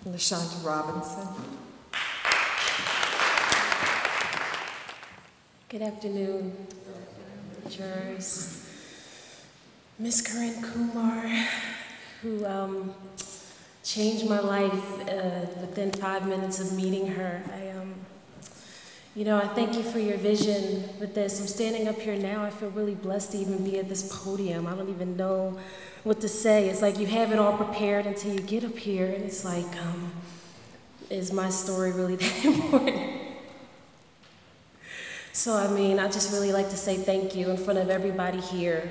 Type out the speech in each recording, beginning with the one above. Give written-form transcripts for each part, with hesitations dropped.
Nashanta Robinson. Good afternoon, jurors. Miss Corinne Kumar, who changed my life within 5 minutes of meeting her. I thank you for your vision with this. I'm standing up here now. I feel really blessed to even be at this podium. I don't even know what to say. It's like you have it all prepared until you get up here, and it's like, is my story really that important? So, I just really like to say thank you in front of everybody here,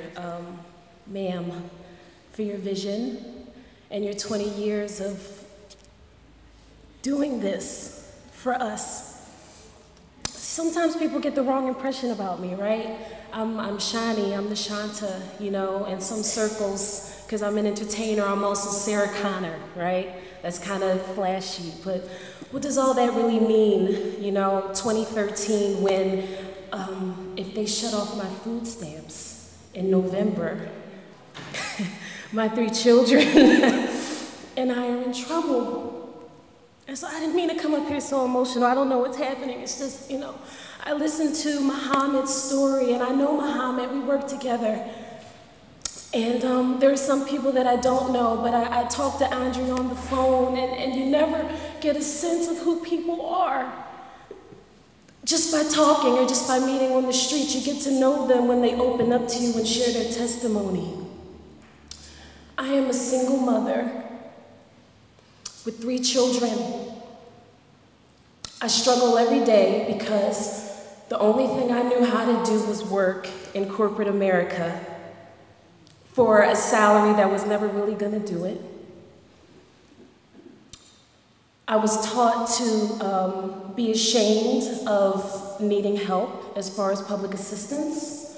ma'am, for your vision and your 20 years of doing this for us. Sometimes people get the wrong impression about me, right? I'm shiny, I'm Nashanta, in some circles, because I'm an entertainer, I'm also Sarah Connor, right? That's kind of flashy, but what does all that really mean? 2013, when if they shut off my food stamps in November, my 3 children and I are in trouble. And so I didn't mean to come up here so emotional. I don't know what's happening. It's just, I listened to Muhammad's story, and I know Muhammad, we work together. And there are some people that I don't know, but I talked to Andre on the phone, and you never get a sense of who people are. Just by talking or just by meeting on the street, you get to know them when they open up to you and share their testimony. I am a single mother with 3 children. I struggle every day because the only thing I knew how to do was work in corporate America for a salary that was never really gonna do it. I was taught to be ashamed of needing help as far as public assistance.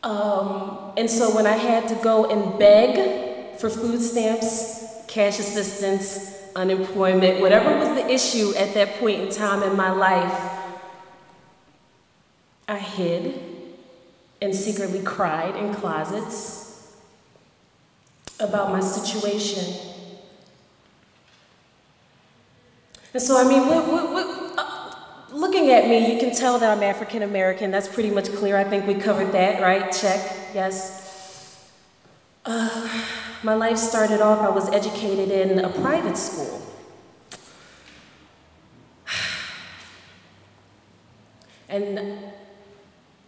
And so when I had to go and beg for food stamps, cash assistance, unemployment, whatever was the issue at that point in time in my life, I hid and secretly cried in closets about my situation. And so, looking at me, you can tell that I'm African American. That's pretty much clear. I think we covered that, right? Check, yes. My life started off, I was educated in a private school. And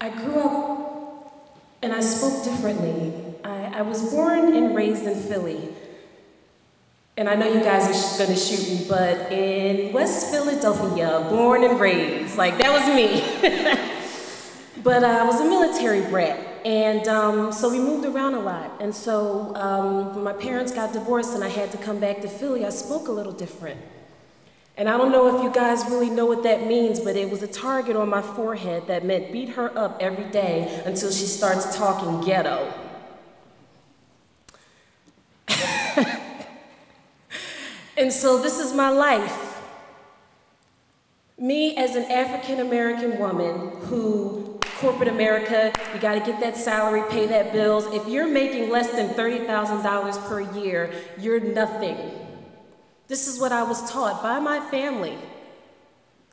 I grew up and I spoke differently. I was born and raised in Philly. And I know you guys are gonna shoot me, but in West Philadelphia, born and raised, that was me. But I was a military brat. And so we moved around a lot. And so when my parents got divorced and I had to come back to Philly, I spoke a little different. And I don't know if you guys really know what that means, but it was a target on my forehead that meant beat her up every day until she starts talking ghetto. And so this is my life. Me as an African American woman who, corporate America, you gotta get that salary, pay that bills. If you're making less than $30,000 per year, you're nothing. This is what I was taught by my family.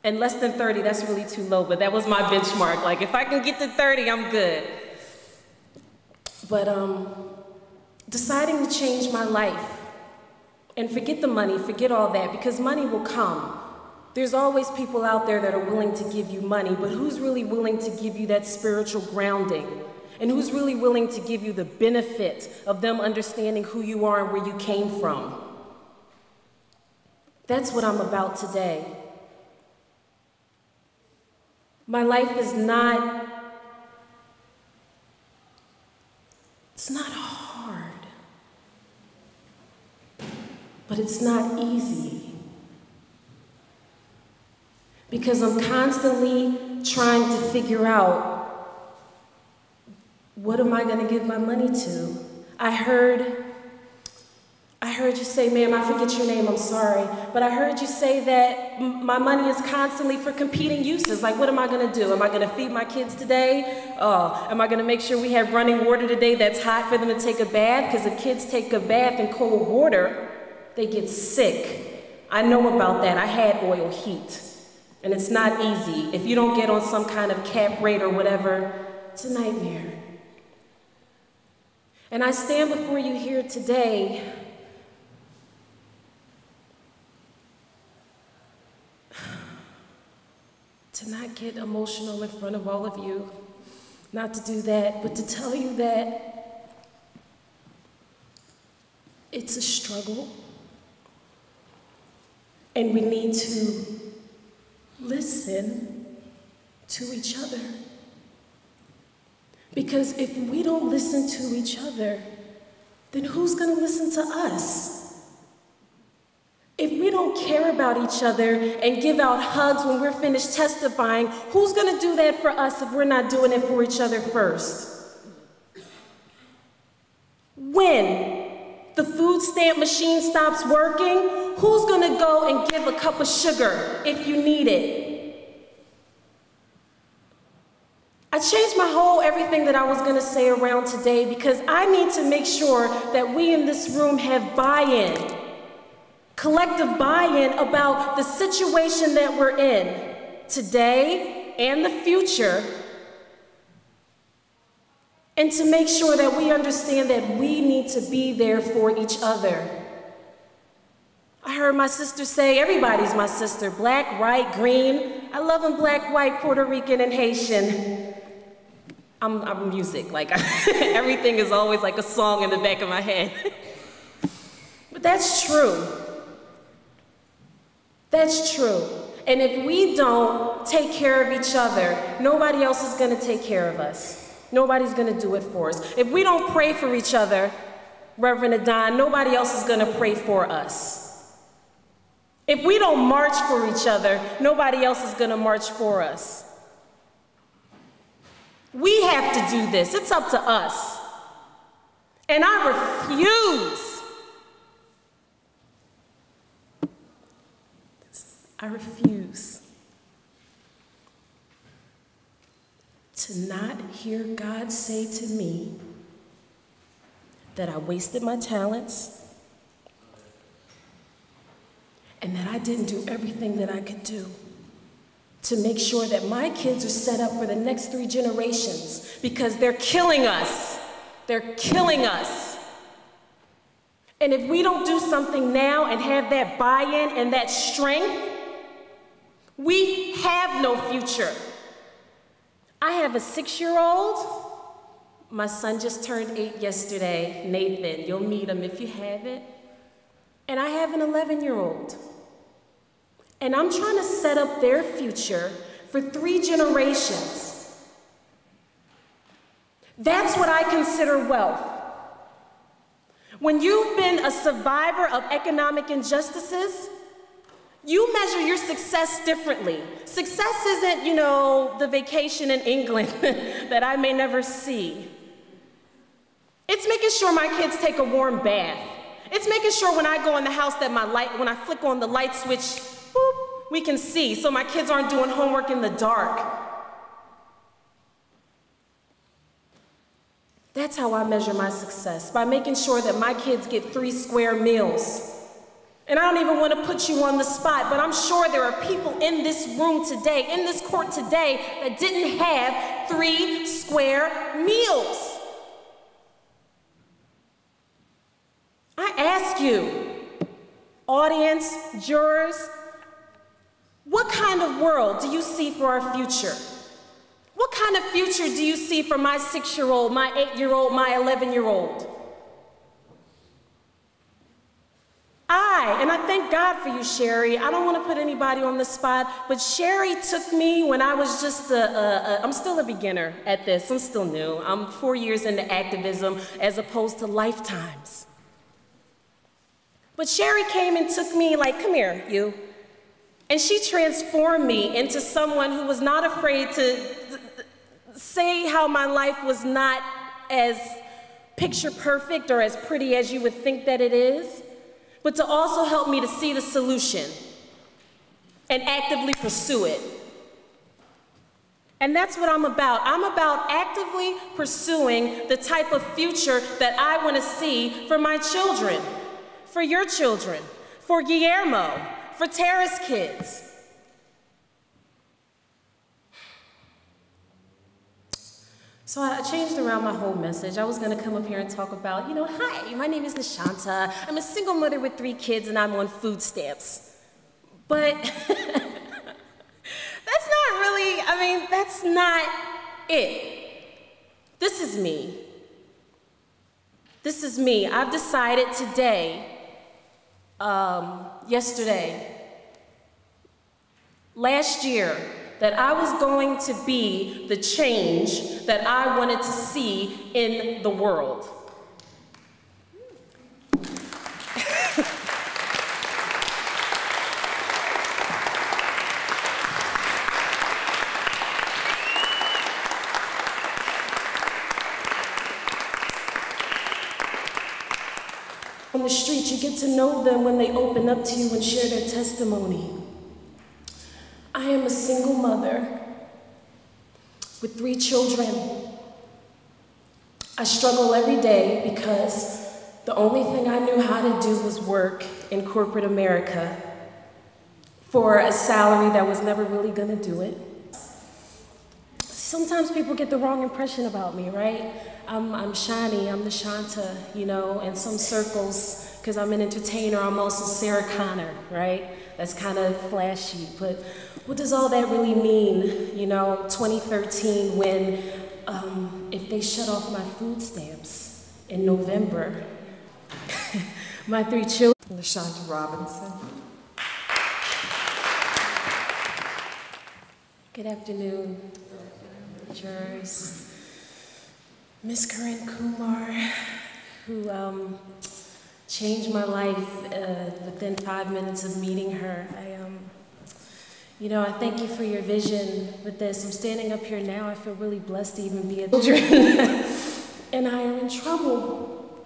And less than 30, that's really too low, but that was my benchmark. If I can get to 30, I'm good. But deciding to change my life and forget the money, forget all that, because money will come. There's always people out there that are willing to give you money, but who's really willing to give you that spiritual grounding? And who's really willing to give you the benefit of them understanding who you are and where you came from? That's what I'm about today. My life is it's not hard, but it's not easy. Because I'm constantly trying to figure out, what am I gonna give my money to? I heard you say, ma'am, I forget your name, I'm sorry, but I heard you say that my money is constantly for competing uses. What am I gonna do? Am I gonna feed my kids today? Am I gonna make sure we have running water today that's hot for them to take a bath? Because if kids take a bath in cold water, they get sick. I know about that. I had oil heat. And it's not easy. If you don't get on some kind of cap rate or whatever, it's a nightmare. And I stand before you here today to not get emotional in front of all of you, not to do that, but to tell you that it's a struggle, and we need to listen to each other. Because if we don't listen to each other, then who's going to listen to us? If we don't care about each other and give out hugs when we're finished testifying, who's going to do that for us if we're not doing it for each other first? When the food stamp machine stops working, who's going to go and give a cup of sugar if you need it? I changed my whole everything that I was going to say around today because I need to make sure that we in this room have buy-in. Collective buy-in about the situation that we're in today and the future, and to make sure that we understand that we need to be there for each other. I heard my sister say, everybody's my sister, black, white, green. I love them black, white, Puerto Rican, and Haitian. I'm music, like everything is always like a song in the back of my head. But that's true. That's true. And if we don't take care of each other, nobody else is going to take care of us. Nobody's going to do it for us. If we don't pray for each other, Reverend Adon, nobody else is going to pray for us. If we don't march for each other, nobody else is going to march for us. We have to do this. It's up to us. And I refuse to not hear God say to me that I wasted my talents and that I didn't do everything that I could do to make sure that my kids are set up for the next 3 generations, because they're killing us. They're killing us. And if we don't do something now and have that buy-in and that strength, we have no future. I have a 6-year-old. My son just turned 8 yesterday, Nathan. You'll meet him if you haven't. And I have an 11-year-old. And I'm trying to set up their future for 3 generations. That's what I consider wealth. When you've been a survivor of economic injustices, you measure your success differently. Success isn't, the vacation in England that I may never see. It's making sure my kids take a warm bath. It's making sure when I go in the house that when I flick on the light switch, boop, we can see, so my kids aren't doing homework in the dark. That's how I measure my success, by making sure that my kids get 3 square meals. And I don't even want to put you on the spot, but I'm sure there are people in this room today, in this court today, that didn't have 3 square meals. I ask you, audience, jurors, what kind of world do you see for our future? What kind of future do you see for my 6-year-old, my 8-year-old, my 11-year-old? And I thank God for you, Sherry. I don't want to put anybody on the spot, but Sherry took me when I was just I'm still a beginner at this. I'm still new. I'm 4 years into activism as opposed to lifetimes. But Sherry came and took me like, come here, you. And she transformed me into someone who was not afraid to say how my life was not as picture perfect or as pretty as you would think that it is, but to also help me to see the solution and actively pursue it. And that's what I'm about. I'm about actively pursuing the type of future that I want to see for my children, for your children, for Guillermo, for terrace kids. So I changed around my whole message. I was gonna come up here and talk about, hi, my name is Nashanta. I'm a single mother with 3 kids and I'm on food stamps. But that's not really, that's not it. This is me. This is me. I've decided today, last year, that I was going to be the change that I wanted to see in the world. On the street, you get to know them when they open up to you and share their testimony. I am a single mother with 3 children. I struggle every day because the only thing I knew how to do was work in corporate America for a salary that was never really gonna do it. Sometimes people get the wrong impression about me, right? I'm shiny, I'm Nashanta, in some circles, because I'm an entertainer, I'm also Sarah Connor, right? That's kind of flashy, but what does all that really mean? 2013 when, if they shut off my food stamps in November, my 3 children. Nashanta Robinson. Good afternoon, jurors. Miss Corinne Kumar, who changed my life within 5 minutes of meeting her. I thank you for your vision with this. I'm standing up here now. I feel really blessed to even be a children. And I am in trouble.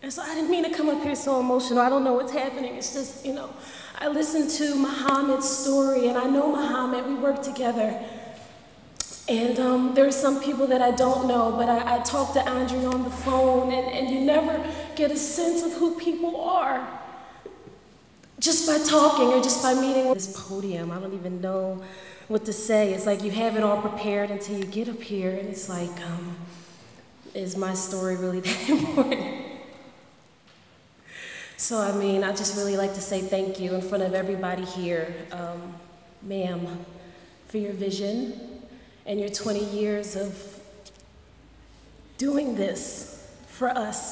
And so I didn't mean to come up here so emotional. I don't know what's happening. It's just, I listened to Muhammad's story, and I know Muhammad. We work together. And there are some people that I don't know, but I talked to Andrea on the phone, and you never get a sense of who people are just by talking or just by meeting this podium. I don't even know what to say. It's like you have it all prepared until you get up here, and it's like, is my story really that important? So, I just really like to say thank you in front of everybody here, ma'am, for your vision and your 20 years of doing this for us.